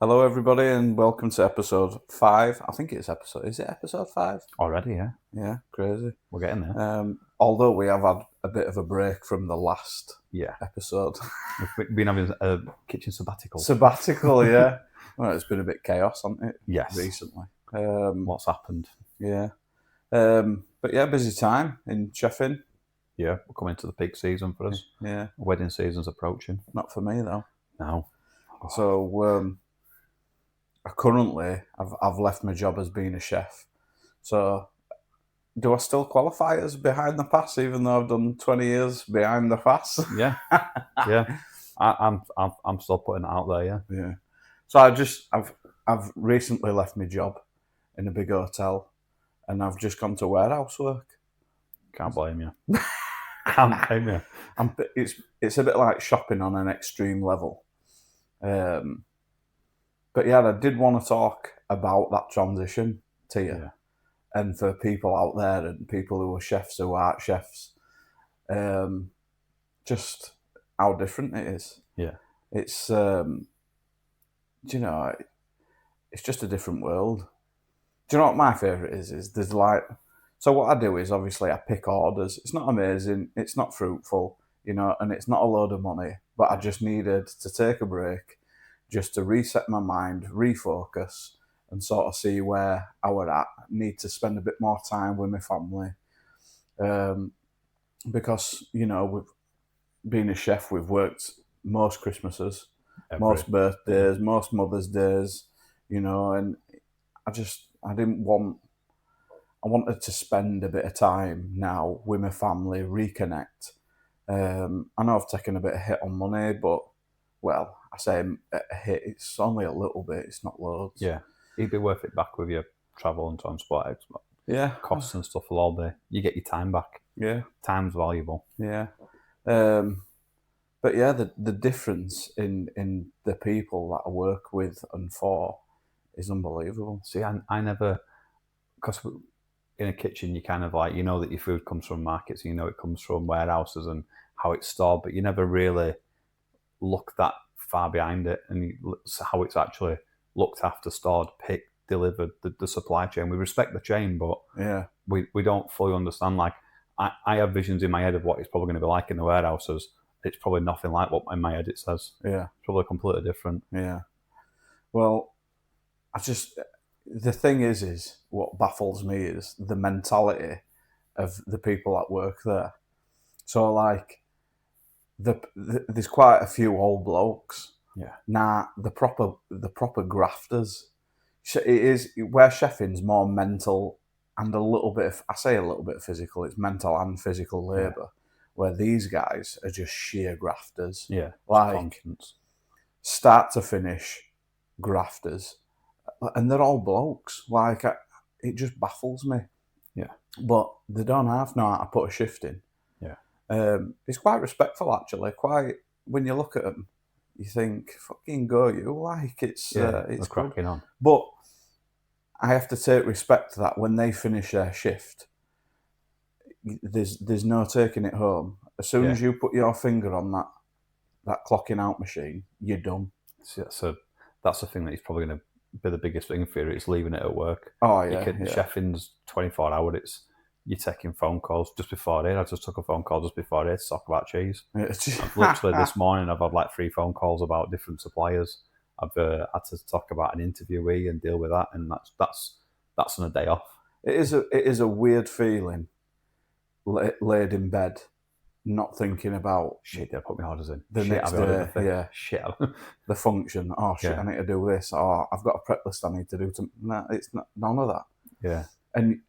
Hello, everybody, and welcome to episode 5. I think it's Is it episode 5? Already, yeah. Yeah, crazy. We're getting there. Although we have had a bit of a break from the last Yeah. episode. We've been having a kitchen sabbatical. Sabbatical, yeah. Well, it's been a bit chaos, hasn't it? Yes. Recently. What's happened? Yeah. But yeah, busy time in Sheffin. Yeah, we're coming to the peak season for us. Yeah. Wedding season's approaching. Not for me, though. No. So, currently, I've left my job as being a chef. So, do I still qualify as behind the pass, even though I've done 20 years behind the pass? Yeah. Yeah. I'm still putting it out there, yeah. Yeah. So I've recently left my job in a big hotel, and I've just gone to warehouse work. Can't blame you. Can't blame you. It's a bit like shopping on an extreme level. But yeah, I did want to talk about that transition to you. Yeah. And for people out there and people who are chefs who aren't chefs, just how different it is. Yeah. It's, it's just a different world. Do you know what my favourite is? So what I do is obviously I pick orders. It's not amazing, it's not fruitful, and it's not a load of money, but I just needed to take a break just to reset my mind, refocus, and sort of see where I were at. I need to spend a bit more time with my family. Because, with being a chef, we've worked most Christmases, most birthdays, most Mother's Days, and I wanted to spend a bit of time now with my family, reconnect. I know I've taken a bit of hit on money, but, well, I say a hit, it's only a little bit, it's not loads. Yeah. It'd be worth it back with your travel and transport Yeah. costs and stuff all day. You get your time back. Yeah. Time's valuable. Yeah. But yeah, the difference in the people that I work with and for is unbelievable. See, I never, because in a kitchen, you kind of like, that your food comes from markets, and it comes from warehouses and how it's stored, but you never really look that far behind it and how it's actually looked after, stored, picked, delivered, the supply chain. We respect the chain, but yeah, we don't fully understand. Like, I have visions in my head of what it's probably going to be like in the warehouses. It's probably nothing like what in my head it says. Yeah. It's probably completely different. Yeah. Well, the thing is what baffles me is the mentality of the people that work there. So, like, there's quite a few old blokes. Yeah. Nah, the proper grafters. It is where chefing's more mental and a little bit of physical. It's mental and physical labour. Yeah. Where these guys are just sheer grafters. Yeah. Like, conscience. Start to finish grafters. And they're all blokes. Like, it just baffles me. Yeah. But they don't know how to put a shift in. Yeah. It's quite respectful, actually. When you look at them, you think, fucking go, you. Like, it's cracking on. But I have to take respect to that when they finish their shift. There's no taking it home. As soon as you put your finger on that clocking out machine, you're done. So that's the thing that is probably going to be the biggest thing for you. It's leaving it at work. Oh yeah. Chefing's 24 hour. You're taking phone calls just before it. I just took a phone call just before it to talk about cheese. Literally this morning, I've had like 3 phone calls about different suppliers. I've had to talk about an interviewee and deal with that, and that's on a day off. It is a weird feeling, laid in bed, not thinking about shit. They put my orders in the next day. Yeah, shit. The function. Oh shit! I need to do this. Oh, I've got a prep list I need to do. No, it's not none of that. Yeah, and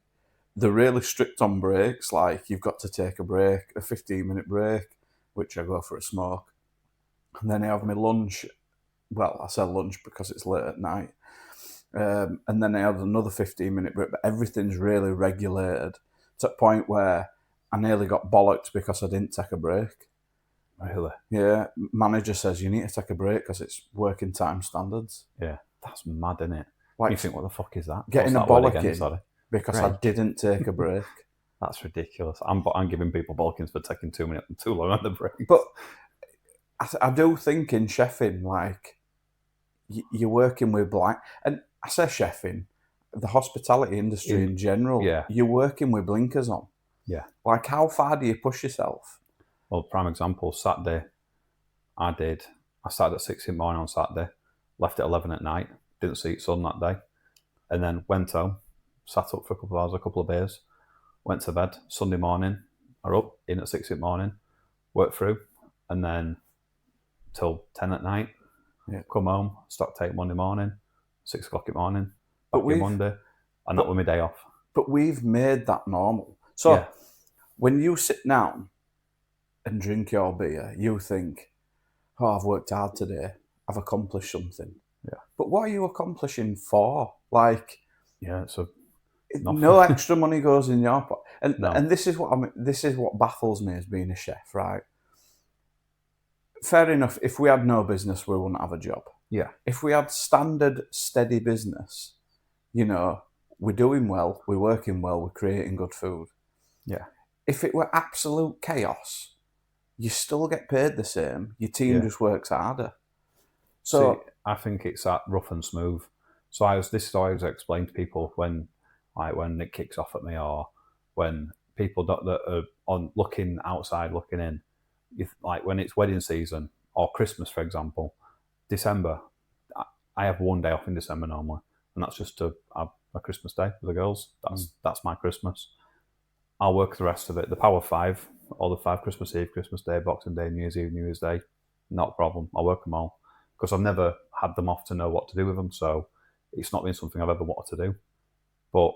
they're really strict on breaks. Like, you've got to take a break, a 15-minute break, which I go for a smoke, and then I have my lunch. Well, I say lunch because it's late at night. And then I have another 15-minute break, but everything's really regulated to a point where I nearly got bollocked because I didn't take a break. Really? Yeah. Manager says you need to take a break because it's working time standards. Yeah. That's mad, isn't it? Like, you think, what the fuck is that? Getting a bollocking because I didn't take a break. That's ridiculous. I'm giving people bollocking for taking 2 minutes too long on the break. But I do think in chefing, like, you're working with blind, and I say chefing, the hospitality industry in general, yeah. you're working with blinkers on. Yeah. Like, how far do you push yourself? Well, prime example, Saturday, I started at 6 in the morning on Saturday, left at 11 at night, didn't see sun that day, and then went home, sat up for a couple of hours, a couple of beers, went to bed. Sunday morning, or up, in at 6 in the morning, worked through, and then till 10 at night, Yeah. come home, stock take Monday morning, 6 o'clock in the morning, But back in we've Monday, and that was my day off. but we've made that normal. So Yeah. when you sit down and drink your beer, you think, "Oh, I've worked hard today. I've accomplished something." Yeah. But what are you accomplishing for? Like, Yeah, so no extra money goes in your pocket. And No. and this is what this is what baffles me as being a chef, right? Fair enough. If we had no business, we wouldn't have a job. Yeah. If we had standard, steady business, you know, we're doing well, we're working well, we're creating good food. Yeah. If it were absolute chaos, you still get paid the same. Your team Yeah. just works harder. So, see, I think it's that rough and smooth. So this is always explained to people when it kicks off at me, or when people that are on looking outside, looking in, like when it's wedding season or Christmas, for example, December, I have one day off in December normally, and that's just to have a Christmas day with the girls. That's my Christmas. I'll work the rest of it. The power five, all the five: Christmas Eve, Christmas Day, Boxing Day, New Year's Eve, New Year's Day, not a problem. I'll work them all because I've never had them off to know what to do with them. So it's not been something I've ever wanted to do. But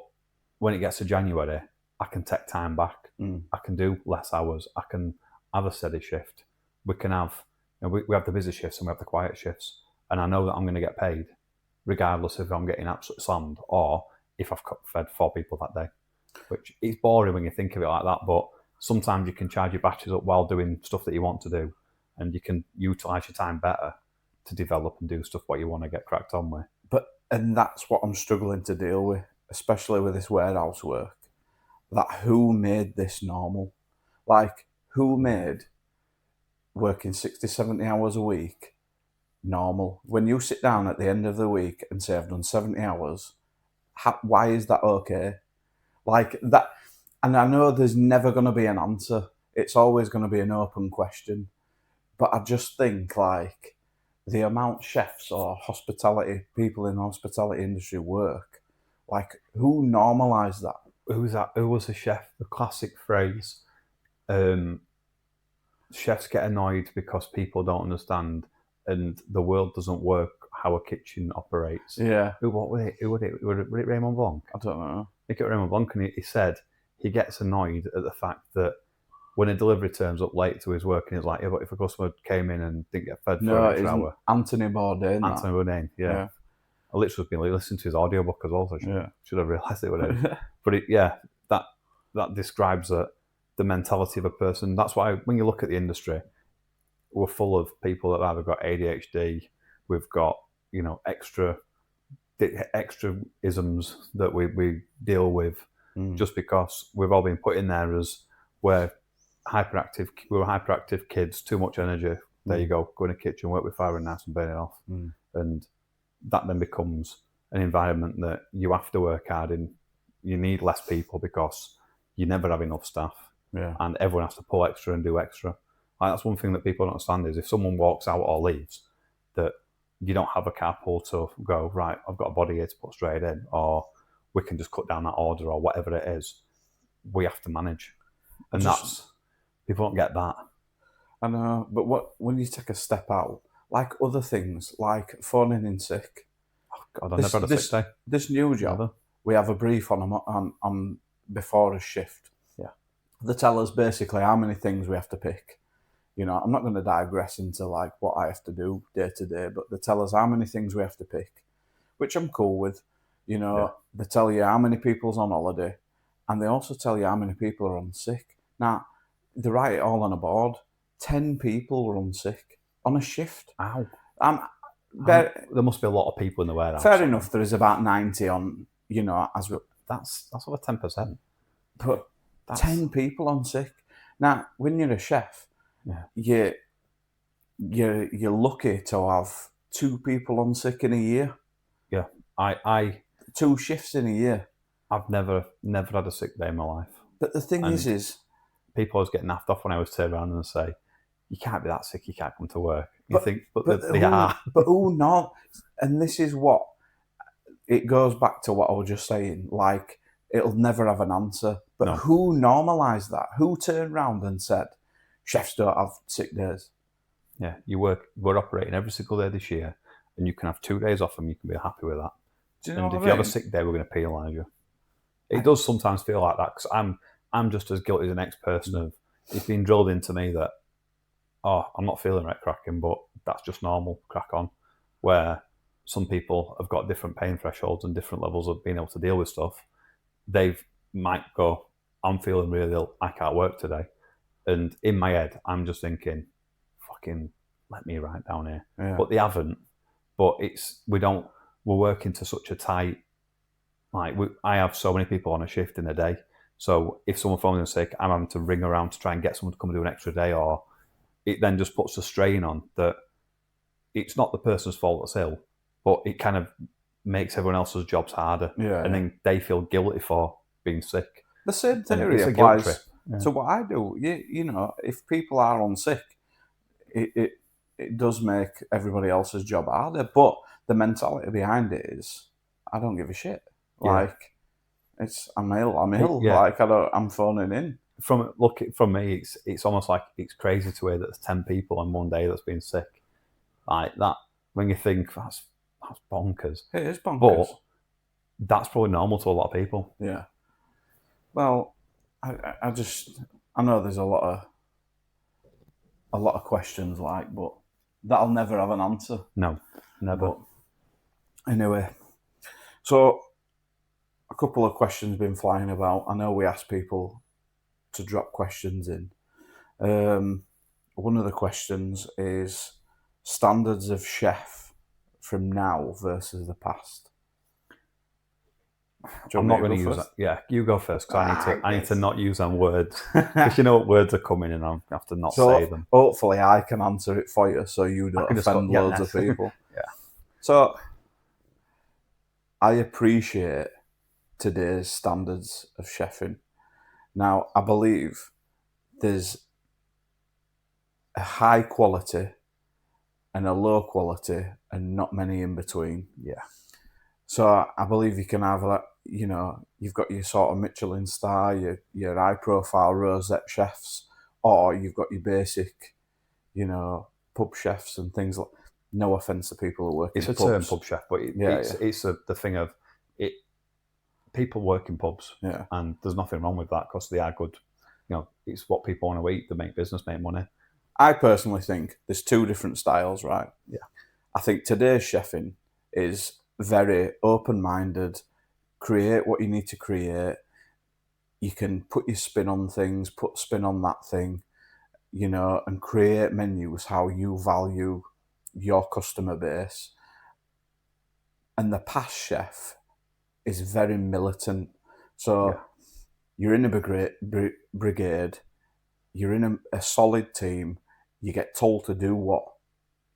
when it gets to January, I can take time back. I can do less hours. I can have a steady shift. We can have, we have the busy shifts and we have the quiet shifts. And I know that I'm going to get paid regardless if I'm getting absolutely slammed or if I've fed 4 people that day. Which is boring when you think of it like that, but sometimes you can charge your batteries up while doing stuff that you want to do, and you can utilise your time better to develop and do stuff what you want to get cracked on with. and that's what I'm struggling to deal with, especially with this warehouse work. That who made this normal? Like, who made working 60, 70 hours a week normal? When you sit down at the end of the week and say, I've done 70 hours, why is that okay? Like that, and I know there's never going to be an answer. It's always going to be an open question. But I just think, like, the amount chefs or hospitality people in the hospitality industry work, like, who normalised that? Who's that? Who was the chef? The classic phrase, chefs get annoyed because people don't understand and the world doesn't work how a kitchen operates. Yeah, What was it? Who would it? Would it Raymond Blanc? I don't know. I think it was Raymond Blanc, and he said he gets annoyed at the fact that when a delivery turns up late to his work, and he's like, yeah, but if a customer came in and didn't get fed for No, an it extra isn't. hour. Anthony Bourdain. Anthony Bourdain, yeah. I literally been listening to his audiobook as well, so I should have realised it would have. But that describes the mentality of a person. That's why when you look at the industry, we're full of people that have either got ADHD, we've got, extra isms that we deal with just because we've all been put in there as we were hyperactive kids, too much energy. There you go in the kitchen, work with fire and nice and burn it off. And that then becomes an environment that you have to work hard in. You need less people because you never have enough staff, and everyone has to pull extra and do extra. Like, that's one thing that people don't understand is if someone walks out or leaves, that you don't have a carpool to go, right, I've got a body here to put straight in, or we can just cut down that order, or whatever it is. We have to manage. And people don't get that. I know, but when you take a step out, like other things, like phoning in sick. Oh God, I never had a sick day. This new job, we have a brief on before a shift. Yeah. They tell us basically how many things we have to pick. I'm not going to digress into like what I have to do day to day, but they tell us how many things we have to pick, which I'm cool with. They tell you how many people's on holiday, and they also tell you how many people are on sick. Now, they write it all on a board. 10 people were on sick on a shift. Ow. There must be a lot of people in the warehouse. Fair enough, there is about 90 on, that's over 10%. But 10 people on sick. Now, when you're a chef, you're lucky to have 2 people on sick in a year. Yeah, I 2 shifts in a year. I've never had a sick day in my life. But the thing And is, people always get naffed off when I always turn around and say, "You can't be that sick. You can't come to work." You but think, but but they who are. but who not? And this is what it goes back to what I was just saying. Like, it'll never have an answer. But No. who normalised that? Who turned round and said, chefs don't have sick days? Yeah, we're operating every single day this year, and you can have 2 days off, and you can be happy with that. Do you know And what if I you have a mean? sick day, we're going to penalise you. It does sometimes feel like that because I'm just as guilty as the next person of it's been drilled into me that I'm not feeling right cracking, but that's just normal, crack on. Where some people have got different pain thresholds and different levels of being able to deal with stuff. They might go, I'm feeling really ill, I can't work today. And in my head, I'm just thinking, fucking let me right down here. Yeah. But they haven't. But we're working to such a tight, I have so many people on a shift in a day. So if someone phones in sick, I'm having to ring around to try and get someone to come and do an extra day, or it then just puts a strain on that. It's not the person's fault that's ill, but it kind of makes everyone else's jobs harder, Yeah, and then they feel guilty for being sick. The same And theory it's a guilt trip. applies Yeah. to what I do. You know, if people are on sick, it does make everybody else's job harder. But the mentality behind it is, I don't give a shit. Yeah. Like, I'm ill. Yeah. Like, I'm phoning in. From me, it's almost like it's crazy to hear that there's 10 people on one day that's been sick. Like that, when you think that's bonkers. It is bonkers. But that's probably normal to a lot of people. Yeah. Well, I know there's a lot of questions, like, but that'll never have an answer. No, never. But anyway, so a couple of questions been flying about. I know we asked people to drop questions in. One of the questions is standards of chef from now versus the past. I'm not going to use that. Yeah, you go first because I need to not use them words because you know what words are coming and I have to not say them. Hopefully, I can answer it for you so you don't offend loads of people. Yeah. So I appreciate today's standards of chefing. Now, I believe there's a high quality and a low quality and not many in between. Yeah. So I believe you can have, you've got your sort of Michelin star, your high profile rosette chefs, or you've got your basic, pub chefs and things like. No offense to people who work in pubs. It's a term, pub chef, but it's the thing of it. People work in pubs, and there's nothing wrong with that because they are good. It's what people want to eat. They make business, make money. I personally think there's two different styles, right? Yeah. I think today's chefing is very open-minded. Create what you need to create. You can put your spin on things, put spin on that thing, and create menus how you value your customer base. And the past chef is very militant. So you're in a brigade, you're in a solid team, you get told to do what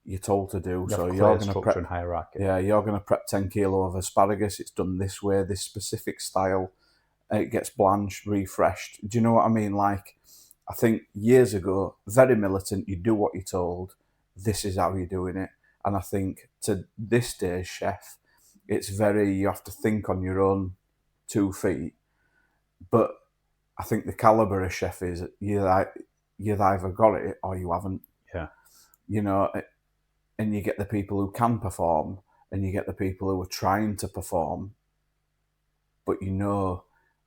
you're told to do. So you're going to prep and hierarchy. Yeah, you're going to prep 10 kilo of asparagus. It's done this way, this specific style. It gets blanched, refreshed. Do you know what I mean? Like, I think years ago, very militant. You do what you're told. This is how you're doing it. And I think to this day's chef, it's you have to think on your own 2 feet. But I think the caliber of chef is you've either got it or you haven't. Yeah. And you get the people who can perform and you get the people who are trying to perform, but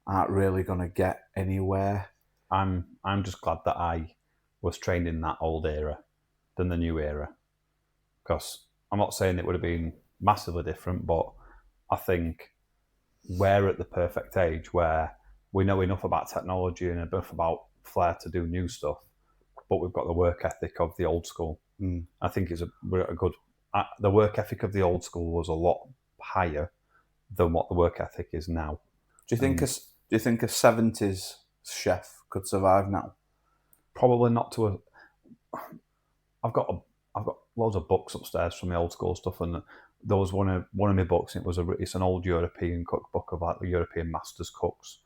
aren't really going to get anywhere. I'm just glad that I was trained in that old era than the new era. Because I'm not saying it would have been massively different, but I think we're at the perfect age where we know enough about technology and enough about flair to do new stuff, but we've got the work ethic of the old school. I think we're at a good. The work ethic of the old school was a lot higher than what the work ethic is now. Do you think a 70s chef could survive now? Probably not to a. loads of books upstairs from the old school stuff, and there was one of my books. It's an old European cookbook of like the European masters cooks,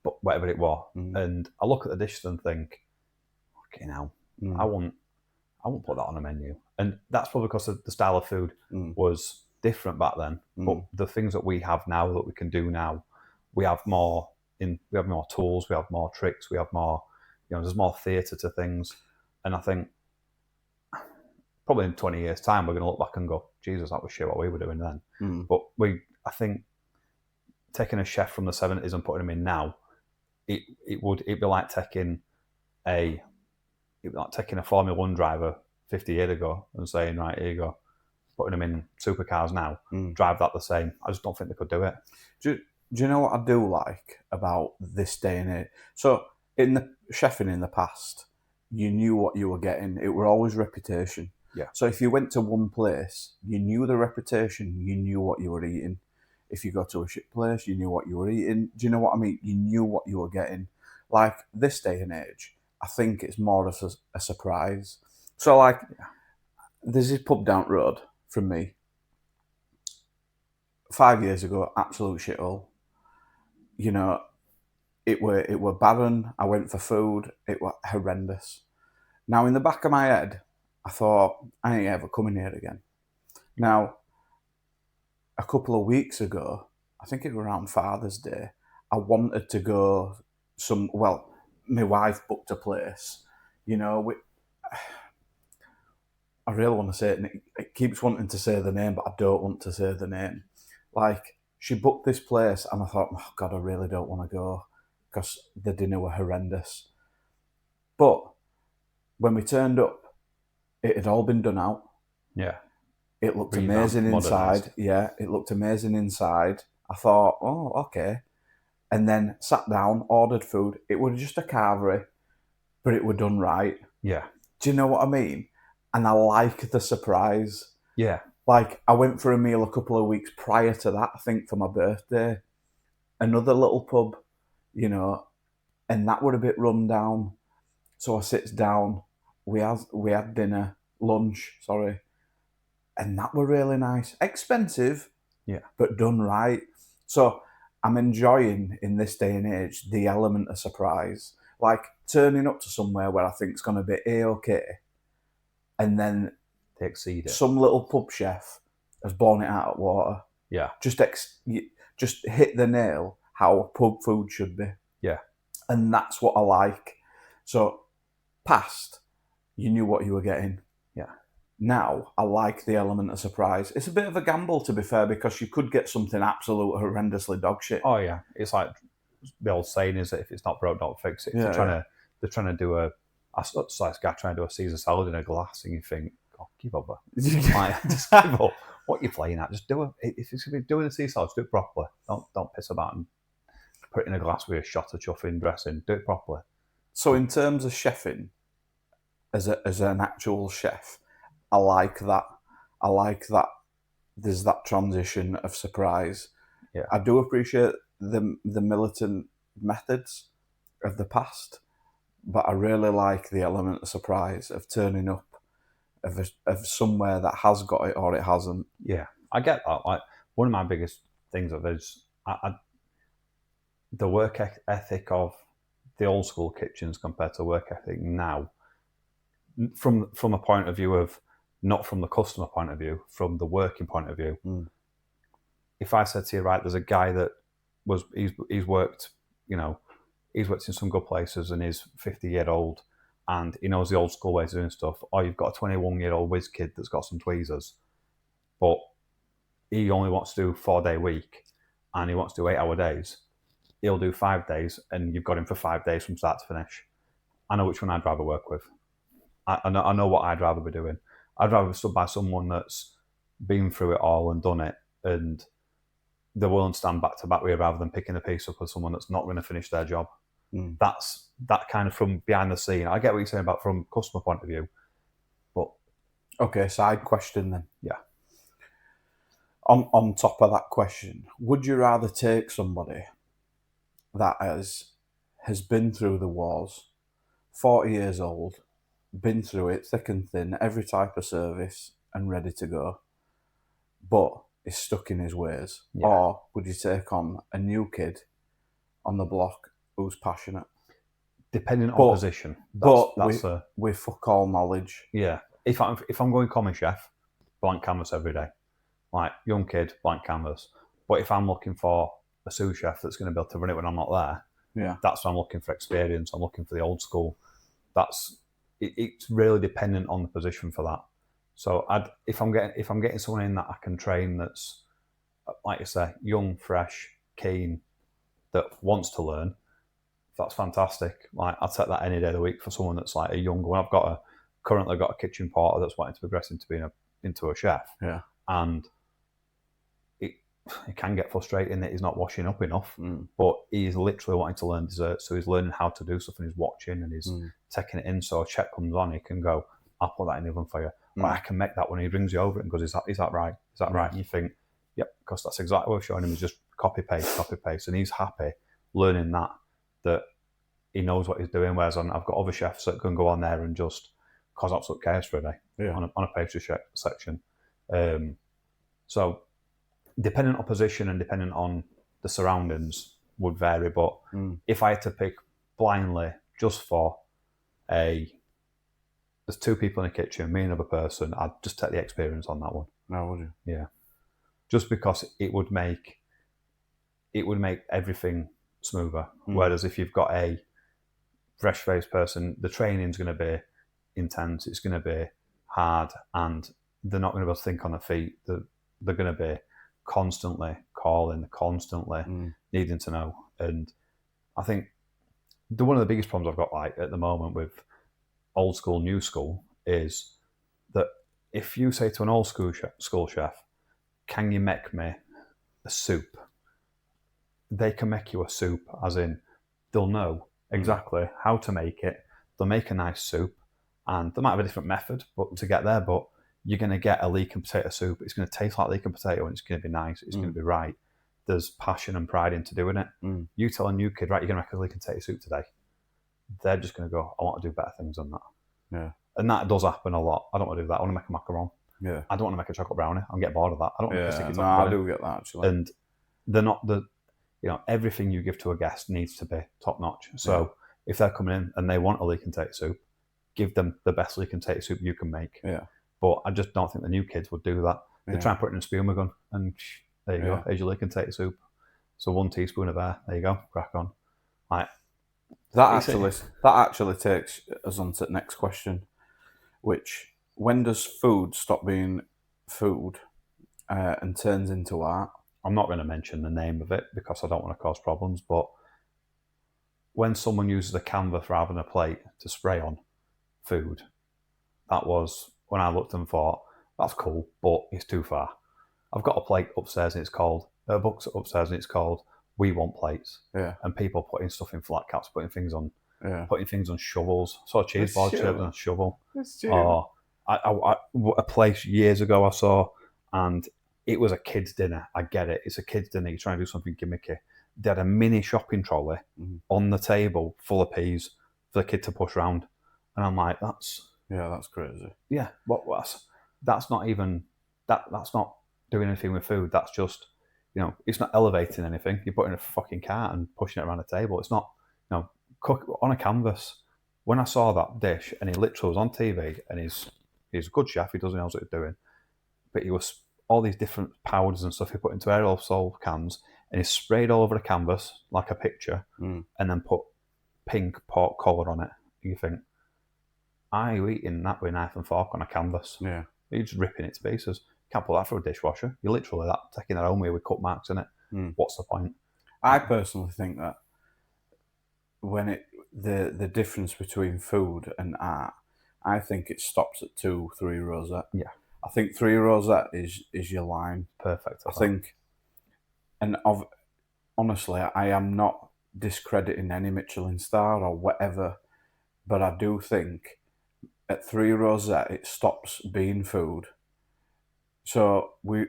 but whatever it was. And I look at the dishes and think, okay, now I won't put that on a menu. And that's probably because the style of food was different back then. But the things that we have now, that we can do now, we have more tools, we have more tricks, we have more, there's more theatre to things. And I think probably in 20 years' time, we're going to look back and go, Jesus, that was shit what we were doing then. But I think taking a chef from the 70s and putting him in now, it'd be like taking a Formula One driver 50 years ago and saying, right, here you go, putting them in supercars now, drive that the same. I just don't think they could do it. Do you know what I do like about this day and age? So in the chefing in the past, you knew what you were getting. It were always reputation. Yeah. So if you went to one place, you knew the reputation, you knew what you were eating. If you go to a shit place, you knew what you were eating. Do you know what I mean? You knew what you were getting. Like this day and age, I think it's more of a surprise. So like, there's this pub down the road from me. 5 years ago, absolute shithole. It were barren. I went for food. It were horrendous. Now, in the back of my head, I thought, I ain't ever coming here again. Now, a couple of weeks ago, I think it was around Father's Day, I wanted to go my wife booked a place. I really want to say it, and it keeps wanting to say the name, but I don't want to say the name. Like, she booked this place, and I thought, oh God, I really don't want to go, because the dinner were horrendous. But when we turned up, it had all been done out. Yeah. It looked amazing inside. Yeah, it looked amazing inside. I thought, oh, okay. And then sat down, ordered food. It was just a carvery, but it were done right. Yeah. Do you know what I mean? And I like the surprise. Yeah. Like, I went for a meal a couple of weeks prior to that, I think for my birthday. Another little pub, and that were a bit run down. So I sits down. We had dinner, lunch, sorry. And that were really nice. Expensive, but done right. So I'm enjoying, in this day and age, the element of surprise. Like turning up to somewhere where I think it's going to be A-okay, and then they exceed it. Some little pub chef has blown it out of water. Yeah. Just hit the nail how pub food should be. Yeah. And that's what I like. So, past, you knew what you were getting. Yeah. Now, I like the element of surprise. It's a bit of a gamble, to be fair, because you could get something absolute horrendously dog shit. Oh, yeah. It's like the old saying is that if it's not broke, don't fix it. They're trying to do I saw this guy trying to do a Caesar salad in a glass, and you think, God, give up. Just give up. What you're playing at, just do it. If it's going to be doing a Caesar salad, just do it properly. Don't piss about and put it in a glass with a shot of chuffing dressing. Do it properly. So, in terms of chefing, as an actual chef, I like that. I like that there's that transition of surprise. Yeah. I do appreciate the militant methods of the past, but I really like the element of surprise, of turning up, of somewhere that has got it or it hasn't. Yeah, I get that. Like, one of my biggest things of is the work ethic of the old school kitchens compared to work ethic now, from a point of view of, not from the customer point of view, from the working point of view. If I said to you, right, there's a guy that he's worked in some good places and he's 50-year-old and he knows the old school ways of doing stuff, or you've got a 21-year-old whiz kid that's got some tweezers, but he only wants to do 4-day week and he wants to do 8-hour days, he'll do 5 days and you've got him for 5 days from start to finish. I know which one I'd rather work with. I know what I'd rather be doing. I'd rather be stood by someone that's been through it all and done it, and they're willing to stand back to back with you rather than picking a piece up with someone that's not going to finish their job. That's that kind of from behind the scene. I get what you're saying about from customer point of view, but okay, side question then. Yeah. On top of that question, would you rather take somebody that has been through the wars, 40 years old, been through it thick and thin, every type of service, and ready to go, but is stuck in his ways? Yeah. Or would you take on a new kid on the block who's passionate, Depending on But- position. but That's a with fuck all knowledge? yeah. If I'm going common chef, blank canvas every day. Like young kid, blank canvas. But if I'm looking for a sous chef that's going to be able to run it when I'm not there, Yeah. that's when I'm looking for experience. I'm looking for the old school. It's really dependent on the position for that. So if I'm getting someone in that I can train, that's like you say, young, fresh, keen, that wants to learn, that's fantastic. Like I'd take that any day of the week for someone that's like a young one. Currently got a kitchen porter that's wanting to progress into being into a chef. Yeah. And it can get frustrating that he's not washing up enough, Mm. but he's literally wanting to learn dessert. So he's learning how to do stuff and he's watching and he's taking it in. So a check comes on, he can go, I'll put that in the oven for you. Or I can make that when he brings you over it and goes, is that right? Is that right? And you think, yep, because that's exactly what we're showing him, is just copy paste. And he's happy learning that he knows what he's doing. Whereas I've got other chefs that can go on there and just cause absolute chaos for a day on a pastry section. So depending on position and depending on the surroundings would vary. But if I had to pick blindly just for there's two people in the kitchen, me and another person, I'd just take the experience on that one. No, would you? Yeah. Just because it would make everything smoother. Whereas if you've got a fresh-faced person, the training's going to be intense, it's going to be hard, and they're not going to be able to think on their feet. They're going to be constantly calling, constantly needing to know. And I think one of the biggest problems I've got like at the moment with old school, new school is that if you say to an old school chef, can you make me a soup? They can make you a soup, as in they'll know exactly how to make it. They'll make a nice soup, and they might have a different method to get there, but you're going to get a leek and potato soup. It's going to taste like leek and potato, and it's going to be nice. It's going to be right. There's passion and pride into doing it. You tell a new kid, right, you're going to make a leek and potato soup today. They're just going to go, I want to do better things than that. Yeah. And that does happen a lot. I don't want to do that. I want to make a macaron. Yeah. I don't want to make a chocolate brownie. I'm getting bored of that. I don't want to stick it I do get that actually. And they're not everything you give to a guest needs to be top notch. So if they're coming in and they want a leek and potato soup, give them the best leek and potato soup you can make. Yeah. But I just don't think the new kids would do that. They try and put it in a spuma gun and there you go. Here's your leek and potato soup. So 1 teaspoon of air. There you go. Crack on. Like that actually takes us on to the next question, which when does food stop being food and turns into art? I'm not going to mention the name of it because I don't want to cause problems, but when someone uses a canvas rather than a plate to spray on food, that was when I looked and thought, that's cool, but it's too far. I've got a plate upstairs and it's called, a book upstairs and it's called We Want Plates. Yeah. And people putting stuff in flat caps, putting things on shovels. Saw a cheese That's board true. shaped on a shovel. That's true. Or a place years ago I saw, and it was a kid's dinner. I get it. It's a kid's dinner. You're trying to do something gimmicky. They had a mini shopping trolley on the table full of peas for the kid to push around. And I'm like, that's crazy. Yeah, that's not even that's not doing anything with food. That's just, it's not elevating anything. You're putting a fucking cart and pushing it around the table. It's not, cook on a canvas. When I saw that dish and he literally was on TV and he's a good chef, he doesn't know what he's doing, but he was all these different powders and stuff he put into aerosol cans and he sprayed all over the canvas like a picture and then put pink pork collar on it. You think, are you eating that with a knife and fork on a canvas? Yeah. You're just ripping it to pieces. Can't put that through a dishwasher. You're literally taking that home with cut marks in it. What's the point? I personally think that when the difference between food and art, I think it stops at 2-3 rosette. Yeah. I think 3 rosette is your line. Perfect. I think, and honestly, I am not discrediting any Michelin star or whatever, but I do think at 3 rosette it stops being food. So when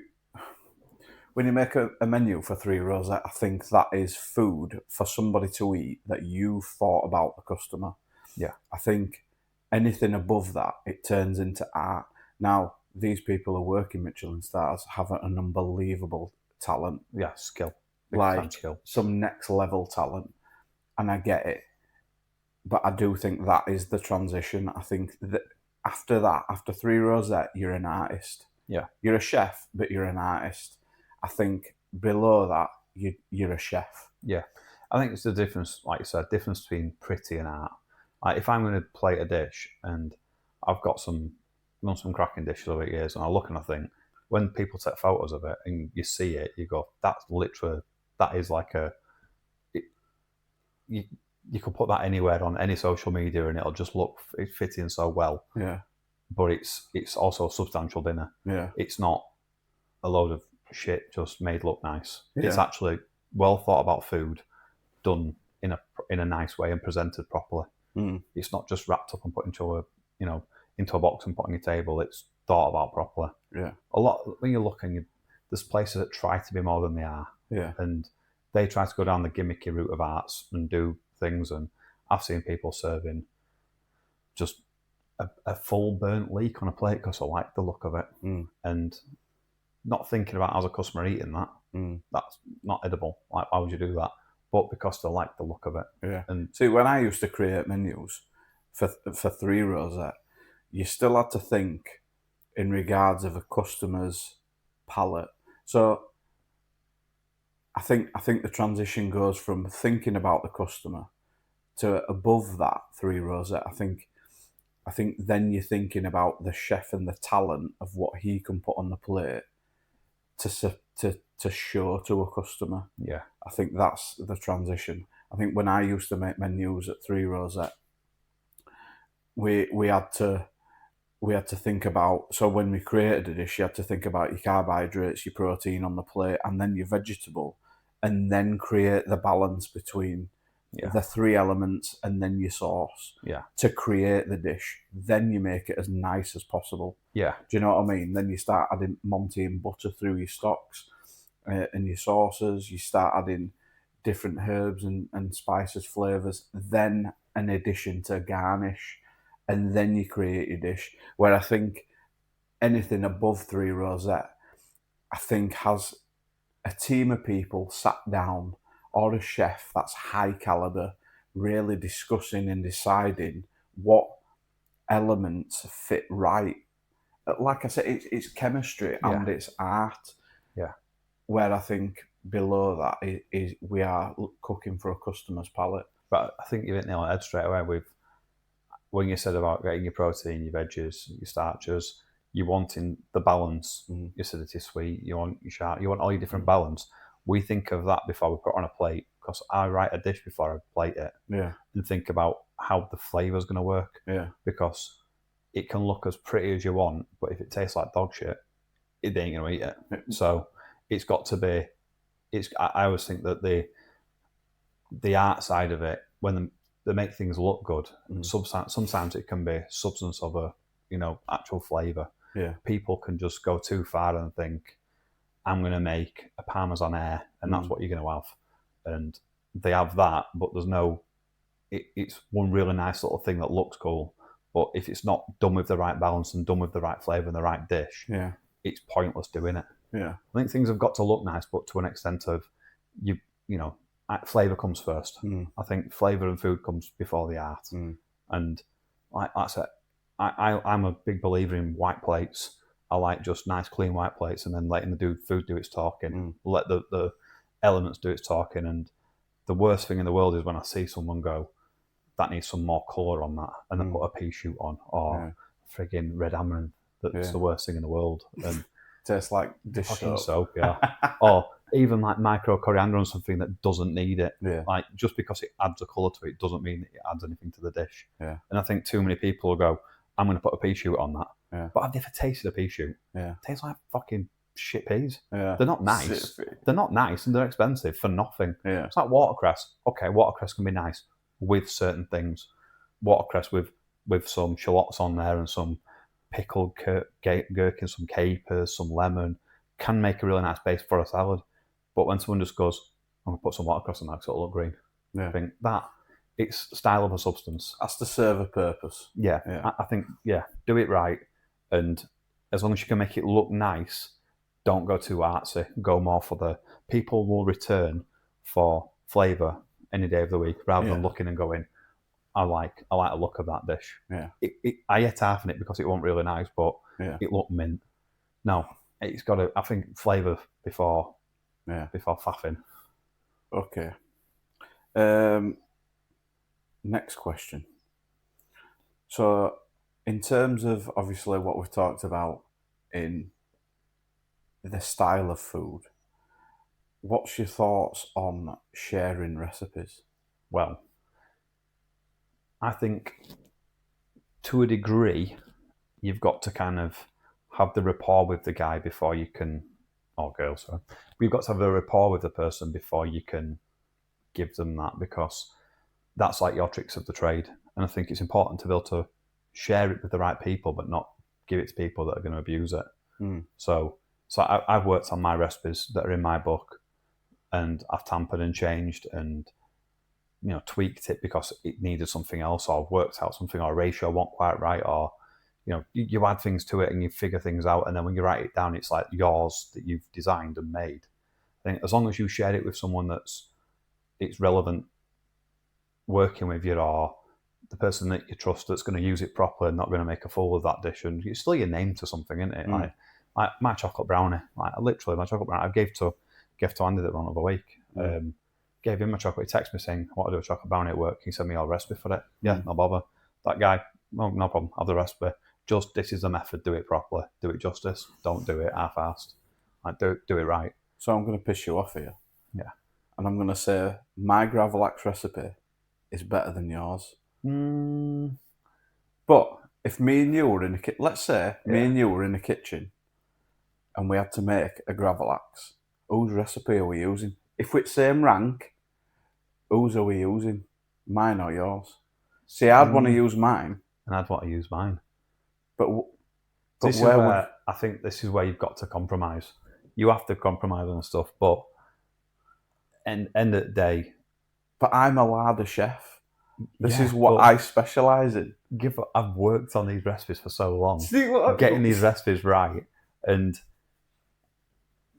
you make a menu for 3 rosette, I think that is food for somebody to eat that you've thought about the customer. Yeah. I think Anything above that, it turns into art. Now, these people who work in Michelin stars have an unbelievable talent, Yeah, skill, big time like skill. some next level talent, and I get it. But I do think that is the transition. I think that after that, after three rosette, you're an artist. Yeah, You're a chef, but you're an artist. I think below that, you're a chef. yeah. I think it's the difference, like you said, difference between pretty and art. Like if I'm going to plate a dish and I've got done some cracking dishes over the years, and I look and I think when people take photos of it and you see it, you go, that's literally that is like it, you you could put that anywhere on any social media and it'll just look it fit in so well. Yeah, But it's also a substantial dinner. yeah, It's not a load of shit just made look nice. yeah. It's actually well thought about food, done in a nice way and presented properly. Mm. It's not just wrapped up and put into a box and put on your table. It's thought about properly. Yeah, A lot when you look and there's places that try to be more than they are, yeah, and they try to go down the gimmicky route of arts and do things. And I've seen people serving just a full burnt leek on a plate because I like the look of it, and not thinking about as a customer eating that. That's not edible. Like, why would you do that? But because they like the look of it. yeah. And See, when I used to create menus for three rosette, you still had to think in regards of a customer's palate. So I think the transition goes from thinking about the customer to above that three rosette. I think then you're thinking about the chef and the talent of what he can put on the plate to show to a customer. yeah, I think that's the transition. I think when I used to make menus at Three Rosette, we had to think about, so when we created a dish, you had to think about your carbohydrates, your protein on the plate, and then your vegetable, and then create the balance between the three elements and then your sauce to create the dish. Then you make it as nice as possible. yeah, Do you know what I mean? Then you start adding Monty and butter through your stocks and your sauces. You start adding different herbs and spices, flavors. Then an addition to garnish, and then you create your dish. Where I think anything above three rosette, I think has a team of people sat down or a chef that's high caliber, really discussing and deciding what elements fit right. Like I said, it's chemistry and it's art. yeah, Where I think below that is we are cooking for a customer's palate. But I think you hit the nail on the head straight away with when you said about getting your protein, your veggies, your starches. You wanting the balance, your acidity, sweet. You want your sharp. You want all your different balance. We think of that before we put it on a plate because I write a dish before I plate it. Yeah, and think about how the flavour is going to work. yeah, Because it can look as pretty as you want, but if it tastes like dog shit, it ain't going to eat it. So it's got to be. I always think that the art side of it, when they make things look good, sometimes it can be substance of a actual flavour. yeah, People can just go too far and think, I'm going to make a Parmesan air, and that's what you're going to have. And they have that, but there's no. It's one really nice little thing that looks cool, but if it's not done with the right balance and done with the right flavour and the right dish, it's pointless doing it. Yeah, I think things have got to look nice, but to an extent of flavour comes first. I think flavour and food comes before the art, and like that's it. I'm a big believer in white plates. I like just nice, clean white plates, and then letting the food do its talking. Let the elements do its talking. And the worst thing in the world is when I see someone go, that needs some more colour on that, and then put a pea shoot on, or frigging red amaranth. That's the worst thing in the world. And tastes like dish soap, yeah. Or even like micro coriander on something that doesn't need it. Yeah. Like just because it adds a colour to it doesn't mean it adds anything to the dish. Yeah. And I think too many people will go, I'm going to put a pea shoot on that. Yeah. But I've never tasted a pea shoot. Yeah. It tastes like fucking shit peas. Yeah. They're not nice. They're not nice and they're expensive for nothing. Yeah. It's like watercress. Okay, watercress can be nice with certain things. Watercress with some shallots on there and some pickled gherkins, some capers, some lemon can make a really nice base for a salad. But when someone just goes, I'm going to put some watercress on that because it'll look green. Yeah. I think that It's style of a substance. Has to serve a purpose. Yeah, Yeah. I think do it right, and as long as you can make it look nice, don't go too artsy. Go more for the people will return for flavour any day of the week rather than Yeah. looking and going, I like the look of that dish. Yeah. I ate half in it because it wasn't really nice, but Yeah. it looked mint. No, it's got to. I think flavour before Yeah. faffing. Okay. Next question. So, in terms of obviously what we've talked about in the style of food, what's your thoughts on sharing recipes? Well, I think to a degree, you've got to kind of have the rapport with the guy before you can, or girl, sorry. You've got to have the rapport with the person before you can give them that, because that's like your tricks of the trade. And I think it's important to be able to share it with the right people, but not give it to people that are going to abuse it. Mm. So I've worked on my recipes that are in my book, and I've tampered and changed and tweaked it because it needed something else, or worked out something, or a ratio wasn't quite right, or you add things to it and you figure things out, and then when you write it down, it's like yours that you've designed and made. I think as long as you share it with someone it's relevant working with you, or the person that you trust that's going to use it properly and not going to make a fool of that dish, and it's still your name to something, isn't it? Mm. Like my chocolate brownie, literally my chocolate brownie, I gave to Andy that one other week. Gave him a chocolate. He texted me saying, "I want to do a chocolate brownie at work. Can you send me your recipe for it?" Yeah, no bother. That guy, no problem. Have the recipe. Just this is the method. Do it properly. Do it justice. Don't do it half-assed. Like do it right. So I'm going to piss you off here. Yeah. And I'm going to say my Gravlax recipe is better than yours. But if me and you were in the let's say me and you were in the kitchen and we had to make a Gravlax, whose recipe are we using? If we're same rank, whose are we using? Mine or yours? See, I'd want to use mine. And I'd want to use mine. But this is where I think this is where you've got to compromise. You have to compromise on stuff, but end of the day. But I'm a larder chef. This is what I specialise in. I've worked on these recipes for so long, getting these recipes right, and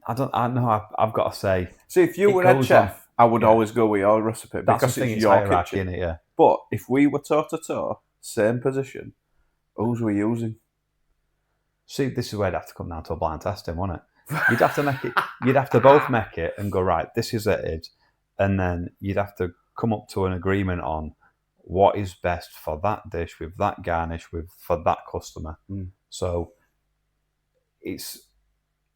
I know. I've got to say. See, if you were head chef, I would always go with your recipe because it's your kitchen. In it, yeah. But if we were toe to toe, same position, whose we using? See, this is where it'd have to come down to a blind testing, wouldn't it? You'd have to make it. You'd have to both make it and go right. This is it, and then you'd have to come up to an agreement on what is best for that dish with that garnish for that customer. So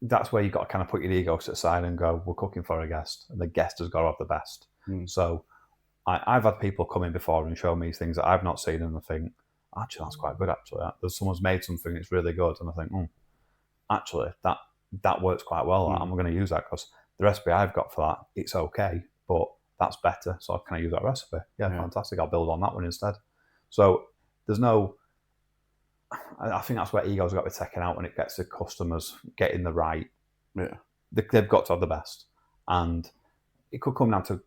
that's where you've got to kind of put your ego to the side and go, we're cooking for a guest, and the guest has got to have the best. So I've had people come in before and show me things that I've not seen, and I think, actually, that's quite good, actually. Someone's made something that's really good, and I think, actually, that works quite well. I'm going to use that because the recipe I've got for that, it's okay, but that's better, so can I use that recipe? Yeah, fantastic, I'll build on that one instead. So there's no... I think that's where ego's got to be taken out when it gets to customers getting the right. Yeah, they've got to have the best, and it could come down to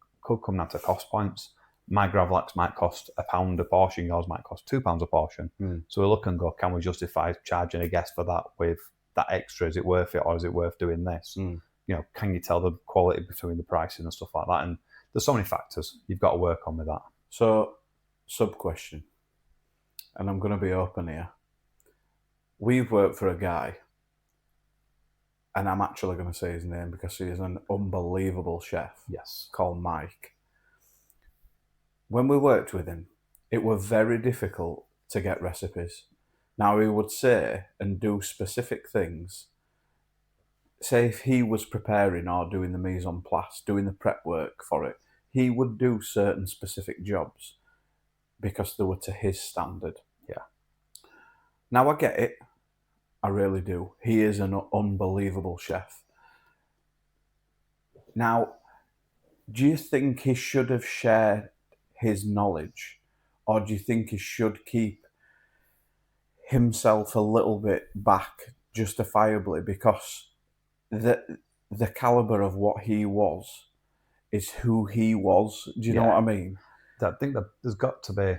cost points. My Gravlax might cost £1 a portion. Yours might cost £2 a portion. So we look and go, can we justify charging a guest for that with that extra? Is it worth it, or is it worth doing this? Can you tell the quality between the pricing and stuff like that? And there's so many factors you've got to work on with that. So, sub question, and I'm going to be open here. We've worked for a guy, and I'm actually going to say his name because he is an unbelievable chef. Yes. Called Mike. When we worked with him, it was very difficult to get recipes. Now, he would say and do specific things. Say if he was preparing or doing the mise en place, doing the prep work for it, he would do certain specific jobs because they were to his standard. Yeah. Now, I get it. I really do. He is an unbelievable chef. Now, do you think he should have shared his knowledge, or do you think he should keep himself a little bit back justifiably because the caliber of what he was is who he was? Do you know what I mean? I think that there's got to be.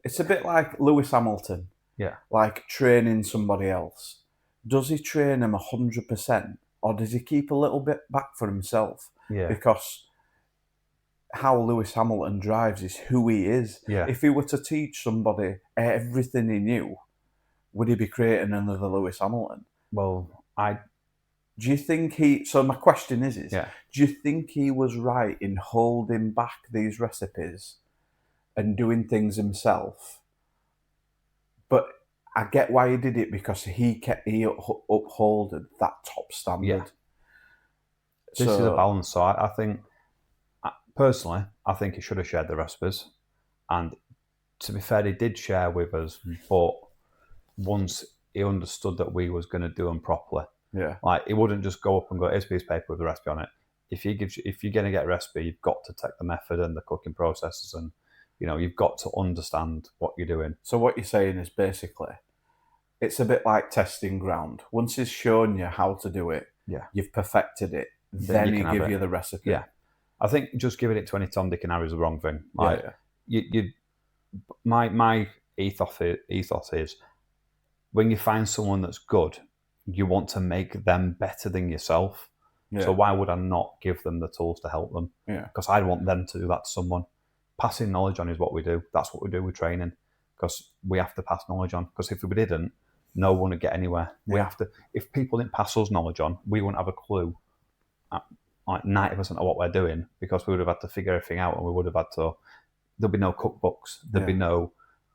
It's a bit like Lewis Hamilton, Yeah. like training somebody else. Does he train him 100%, or does he keep a little bit back for himself? Yeah. Because how Lewis Hamilton drives is who he is. Yeah. If he were to teach somebody everything he knew, would he be creating another Lewis Hamilton? Well, Do you think he... So my question is yeah. do you think he was right in holding back these recipes and doing things himself? But I get why he did it, because he upholded that top standard. Yeah. This is a balance. So I think, personally, I think he should have shared the recipes. And to be fair, he did share with us, but once he understood that we was going to do them properly, yeah, like he wouldn't just go up and go, here's a piece of paper with the recipe on it. If you're going to get a recipe, you've got to take the method and the cooking processes, and you've got to understand what you're doing. So what you're saying is basically, it's a bit like testing ground. Once he's shown you how to do it, yeah, you've perfected it, then he give you the recipe. Yeah, I think just giving it to any Tom, Dick and Harry is the wrong thing. Like, my ethos is, when you find someone that's good, you want to make them better than yourself. Yeah. So why would I not give them the tools to help them? Yeah. Because I want them to do that to someone. Passing knowledge on is what we do. That's what we do with training, because we have to pass knowledge on. Because if we didn't, no one would get anywhere. Yeah. We have to. If people didn't pass us knowledge on, we wouldn't have a clue at like 90% of what we're doing, because we would have had to figure everything out, and we would have had to. There'd be no cookbooks. There'd be no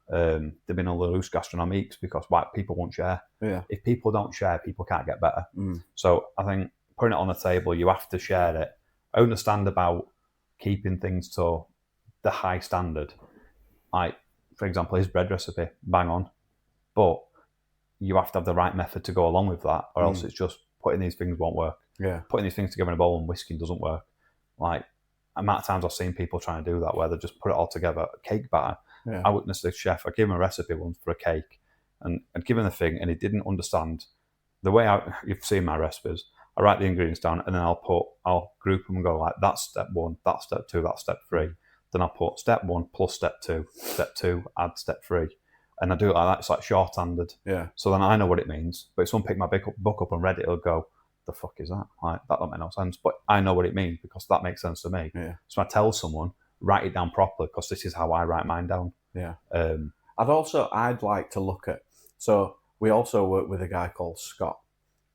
loose gastronomiques, because white people won't share. Yeah. If people don't share, people can't get better. So I think putting it on the table, you have to share it. I understand about keeping things to the high standard. Like, for example, his bread recipe, bang on. But you have to have the right method to go along with that, or else it's just putting these things won't work. Yeah. Putting these things together in a bowl and whisking doesn't work. Like, the amount of times I've seen people trying to do that, where they just put it all together, cake batter. Yeah. I witnessed a chef, I gave him a recipe once for a cake, and I'd given him the thing, and he didn't understand the way you've seen my recipes. I write the ingredients down, and then I'll group them and go like, that's step 1, that's step 2, that's step 3. Then I'll put step 1 plus step 2, add step 3. And I do it like that. It's like shorthanded. Yeah. So then I know what it means. But if someone picked my book up and read it, it'll go, the fuck is that? Like, that don't make no sense. But I know what it means, because that makes sense to me. Yeah. So I tell someone, write it down properly, because this is how I write mine down. Yeah. I'd like to look at, so we also work with a guy called Scott,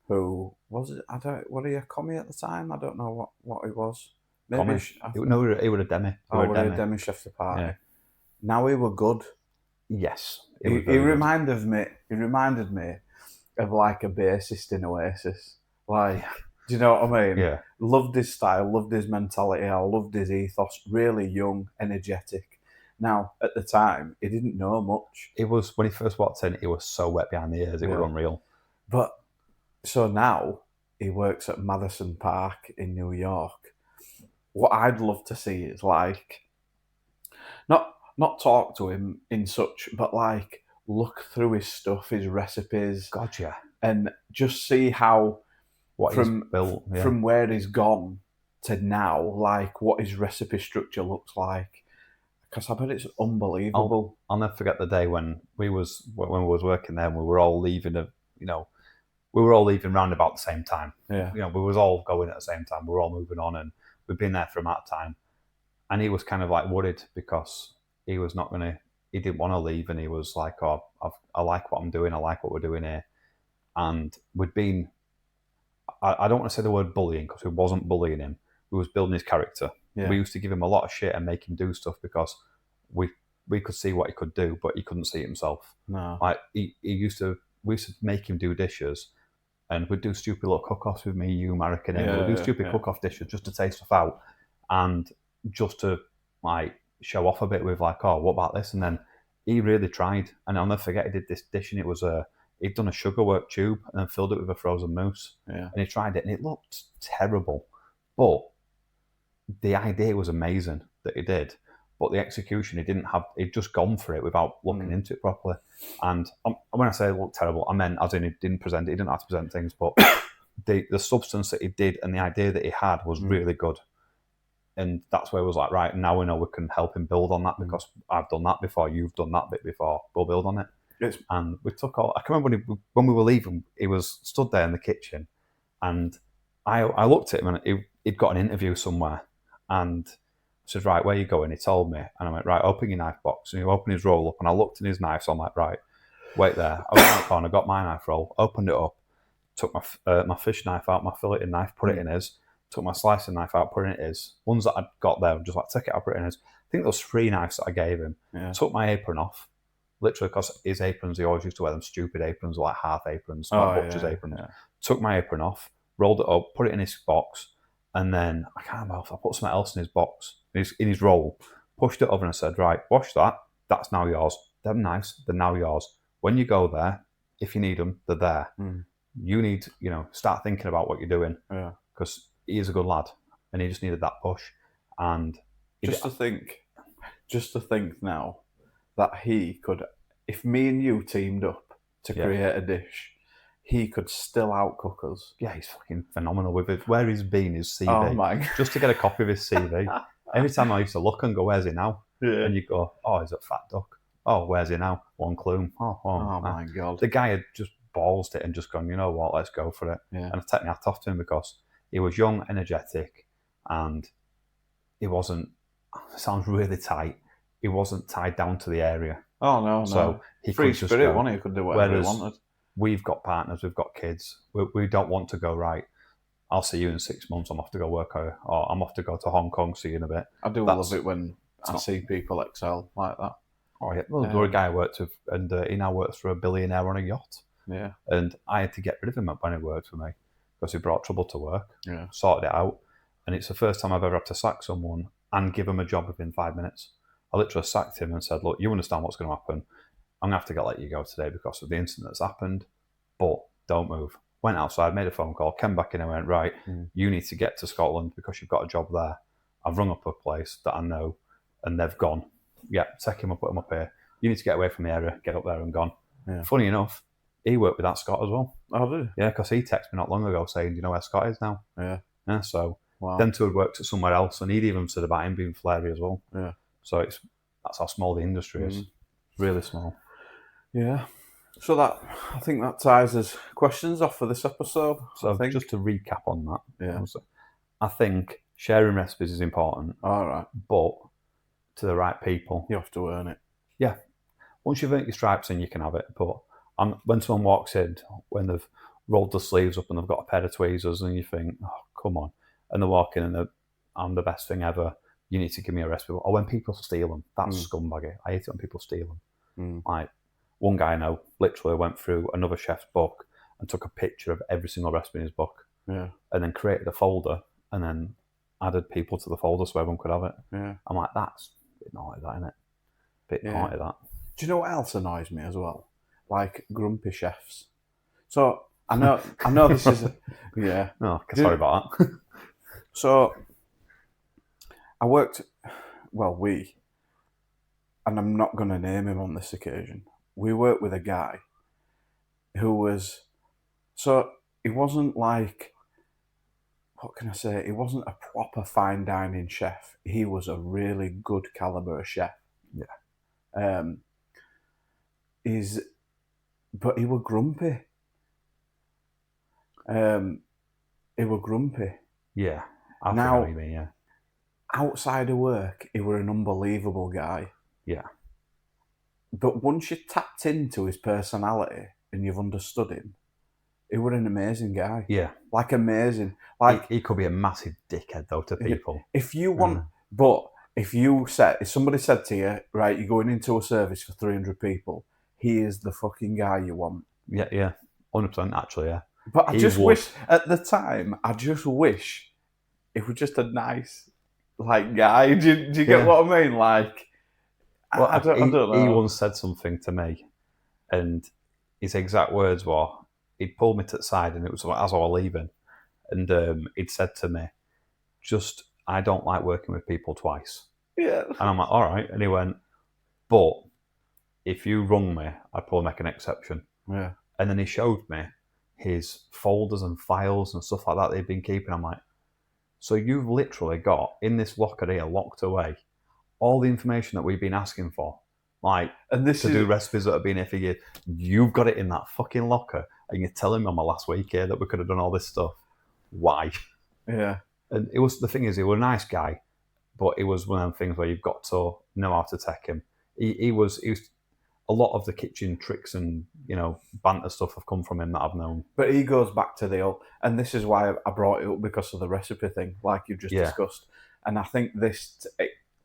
who was it? Was he a commie at the time? I don't know what he was. Maybe no, he was a demi. A demi chef de partie. Yeah. Now he were good. Yes. He reminded me of like a bassist in Oasis. Like, do you know what I mean? Yeah. Loved his style, loved his mentality, I loved his ethos, really young, energetic. Now, at the time, he didn't know much. It was, when he first walked in, he was so wet behind the ears, it was unreal. But, so now, he works at Madison Park in New York. What I'd love to see is like, not talk to him in such, but like look through his stuff, his recipes. Gotcha. And just see how, he's built, from where he's gone to now, like what his recipe structure looks like. Because I bet it's unbelievable. I'll never forget the day when we was working there, and we were all leaving round about the same time. Yeah. We was all going at the same time. We were all moving on, and we'd been there for a amount of time. And he was kind of like worried, because he didn't want to leave, and he was like, oh, I like what I'm doing, I like what we're doing here. And we'd been, I don't want to say the word bullying, because we wasn't bullying him. We was building his character. Yeah. We used to give him a lot of shit and make him do stuff, because we could see what he could do, but he couldn't see it himself. No. Like, we used to make him do dishes, and we'd do stupid little cook-offs with me, you, Marek, and him. We'd do stupid cook-off dishes just to taste stuff out, and just to like show off a bit with like, oh, what about this? And then he really tried, and I'll never forget, he did this dish, and it was he'd done a sugarwork tube and then filled it with a frozen mousse. Yeah. And he tried it, and it looked terrible, but the idea was amazing that he did. But the execution, he'd just gone for it without looking into it properly. And when I say it looked terrible, I meant as in he didn't present it, he didn't have to present things, but the substance that he did and the idea that he had was really good. And that's where it was like, right, now we know we can help him build on that because I've done that before, you've done that bit before, we'll build on it. It's, And we took all, I can remember when we were leaving, he was stood there in the kitchen, and I looked at him, and he'd got an interview somewhere, and I said, right, where are you going? He told me, and I went, right, open your knife box. And he opened his roll up, and I looked in his knife, so I'm like, right, wait there. I went in the corner, got my knife roll, opened it up, took my fish knife out, my filleting knife, put it in his, took my slicing knife out, put it in his. Ones that I'd got there, just like, take it out, put it in his. I think there was 3 knives that I gave him. yeah. Took my apron off, literally, because his aprons, he always used to wear them stupid aprons, like half aprons, not butcher's aprons. Yeah. Took my apron off, rolled it up, put it in his box, and then, I can't remember if I put something else in his box, in his roll, pushed it over and said, right, wash that, that's now yours. Them knives, they're now yours. When you go there, if you need them, they're there. You need, start thinking about what you're doing, because he is a good lad, and he just needed that push. And just to think now that he could, if me and you teamed up to create a dish, he could still outcook us. Yeah, he's fucking phenomenal with it. Where he's been, his CV. Oh my God. Just to get a copy of his CV. Every time I used to look and go, where's he now? Yeah. And you go, oh, he's at Fat Duck. Oh, where's he now? One Clume. Oh my God. The guy had just ballsed it and just gone, you know what, let's go for it. Yeah. And I've taken my hat off to him because he was young, energetic, and he wasn't, sounds really tight, he wasn't tied down to the area. Oh, no. So he free could spirit, just go, he could do whatever he wanted. We've got partners, we've got kids. We don't want to go, right, I'll see you in 6 months, I'm off to go work, or I'm off to go to Hong Kong, see you in a bit. I do love it when I see people excel like that. Oh, yeah. Well, there was a guy I worked with, and he now works for a billionaire on a yacht. Yeah. And I had to get rid of him when he worked for me because he brought trouble to work. Yeah. Sorted it out. And it's the first time I've ever had to sack someone and give him a job within 5 minutes. I literally sacked him and said, look, you understand what's going to happen. I'm going to have to let you go today because of the incident that's happened, but don't move. Went outside, made a phone call, came back in and went, right, you need to get to Scotland because you've got a job there. I've rung up a place that I know and they've gone. Yeah, take him up, put him up here. You need to get away from the area, get up there and gone. Yeah. Funny enough, he worked with that Scott as well. Oh, did he? Yeah, because he texted me not long ago saying, do you know where Scott is now? Yeah. Yeah, so them two had worked at somewhere else, and he'd even said about him being flary as well. Yeah. So that's how small the industry is. Really small. Yeah. So I think that ties us questions off for this episode. So just to recap on that. Yeah. I think sharing recipes is important. All right. But to the right people. You have to earn it. Yeah. Once you've earned your stripes in, you can have it. But when someone walks in, when they've rolled the sleeves up and they've got a pair of tweezers and you think, oh, come on. And they walk in and I'm the best thing ever. You need to give me a recipe. Or when people steal them, that's scumbaggy. I hate it when people steal them. Like one guy I know literally went through another chef's book and took a picture of every single recipe in his book. Yeah. And then created a folder and then added people to the folder so everyone could have it. Yeah. I'm like, that's a bit naughty, that, isn't it? Bit naughty, that. Do you know what else annoys me as well? Like grumpy chefs. So I know this is yeah. Oh, sorry about that. So I worked, and I'm not going to name him on this occasion. We worked with a guy who was, so he wasn't like, what can I say? He wasn't a proper fine dining chef. He was a really good caliber chef. Yeah. But he were grumpy. He were grumpy. Yeah. I know what you mean, yeah. Outside of work, he were an unbelievable guy. Yeah. But once you tapped into his personality and you've understood him, he were an amazing guy. Yeah. Like amazing. Like he could be a massive dickhead though to people. If you want, but if somebody said to you, right, you're going into a service for 300 people, he is the fucking guy you want. Yeah. 100% actually, yeah. But I just wish, at the time, it was just a nice, like, guy. Do you get what I mean? Like, well, I don't know. He once said something to me, and his exact words were, he'd pulled me to the side, and it was as I was leaving, and he'd said to me, I don't like working with people twice. Yeah. And I'm like, all right. And he went, but if you rung me, I'd probably make an exception. Yeah. And then he showed me his folders and files and stuff like that they'd been keeping. I'm like, So you've literally got in this locker here, locked away, all the information that we've been asking for, like And this do recipes that have been here for years. You've got it in that fucking locker, and you're telling me on my last week here that we could have done all this stuff. Why? Yeah. And it was, the thing is, he was a nice guy, but it was one of them things where you've got to know how to take him. He was a lot of the kitchen tricks and, you know, banter stuff have come from him that I've known. But he goes back to the old, and this is why I brought it up, because of the recipe thing, like you've just discussed. And I think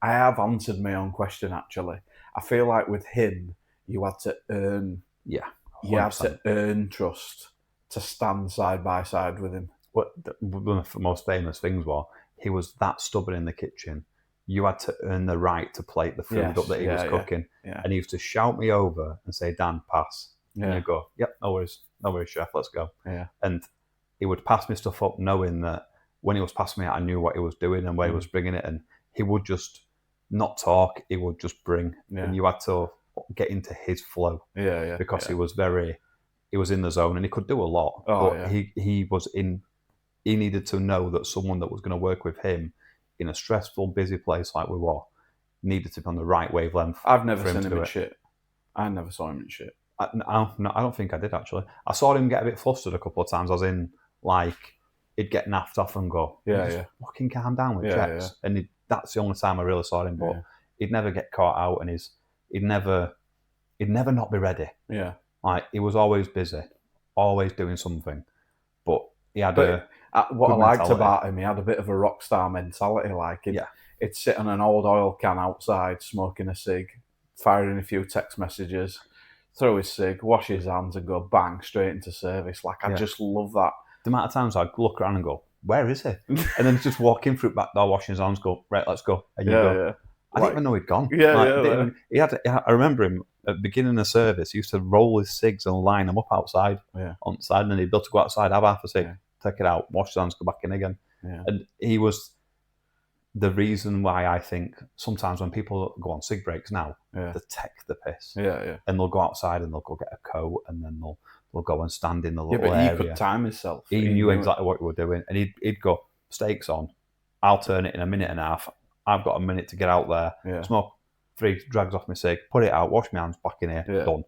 I have answered my own question, actually. I feel like with him, you had to earn, 100%. you had to earn trust to stand side by side with him. One of the most famous things was he was that stubborn in the kitchen. You had to earn the right to plate the food up that he was cooking. Yeah. And he used to shout me over and say, Dan, pass. And you go, yep, no worries, chef, let's go. Yeah. And he would pass me stuff up knowing that when he was passing me out, I knew what he was doing and where he was bringing it. And he would just not talk, he would just bring. Yeah. And you had to get into his flow. Because he was in the zone and he could do a lot. He needed to know that someone that was going to work with him in a stressful, busy place like we were needed to be on the right wavelength. I've never seen him in shit. I never saw him in shit. I don't think I did, actually. I saw him get a bit flustered a couple of times. I was in, like, he'd get naffed off and go, fucking calm down with checks. And that's the only time I really saw him. But he'd never get caught out, and he'd never not be ready. Yeah. Like, he was always busy, always doing something. But he had what I liked about him, he had a bit of a rock star mentality. Like, he'd sit on an old oil can outside, smoking a cig, firing a few text messages, throw his cig, wash his hands, and go bang straight into service. Like, I just love that. The amount of times I'd look around and go, where is he? And then just walk in through the back door, washing his hands, go, right, let's go. And you go, I didn't even know he'd gone. I remember him at the beginning of service, he used to roll his cigs and line them up outside on the side, and then he'd be able to go outside, have half a cig, take it out, wash his hands, go back in again. And he was the reason why I think sometimes when people go on cig breaks now, they take the piss. And they'll go outside and they'll go get a coat, and then they'll go and stand in the little area. He could time himself. He knew exactly what he was doing. And he'd go, steaks on, I'll turn it in a minute and a half. I've got a minute to get out there, smoke 3 drags off my cig, put it out, wash my hands, back in here, done.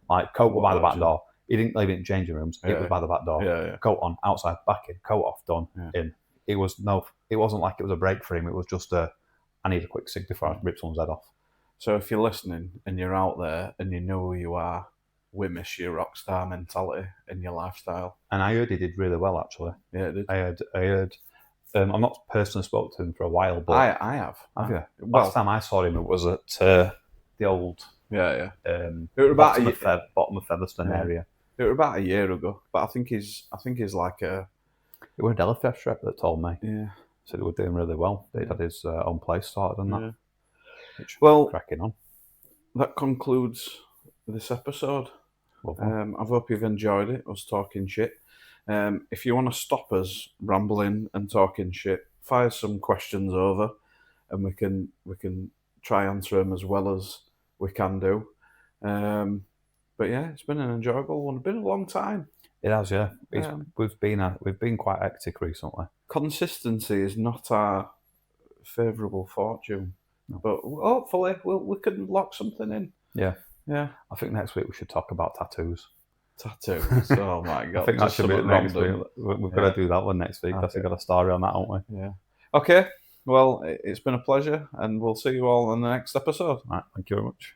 Like, coat was by the back door. He didn't leave it in changing rooms. It was by the back door. Coat on, outside, back in, coat off, done, in. It wasn't like it was a break for him. It was just I need a quick cig before I rip someone's head off. So if you're listening and you're out there and you know who you are, we miss your rock star mentality and your lifestyle. And I heard he did really well, actually. Yeah, it did. I heard. I've not personally spoke to him for a while, but I have. Have you? Last time I saw him, it was at the old it was about bottom of Featherstone area. It was about a year ago, but I think he's like a. It was a Delafest rep that told me. Yeah. So they were doing really well. They had his own place started and that. Which cracking on. That concludes this episode. I hope you've enjoyed it, us talking shit. If you want to stop us rambling and talking shit, fire some questions over, and we can try answer them as well as we can do. But yeah, it's been an enjoyable one. It's been a long time. It has, yeah. We've been quite hectic recently. Consistency is not our favourable fortune, but hopefully we can lock something in. Yeah. I think next week we should talk about tattoos. Tattoos. Oh my god! I think that should be next week. We've got to do that one next week. Okay. We've got a story on that, haven't we? Yeah. Okay. Well, it's been a pleasure, and we'll see you all in the next episode. Right. Thank you very much.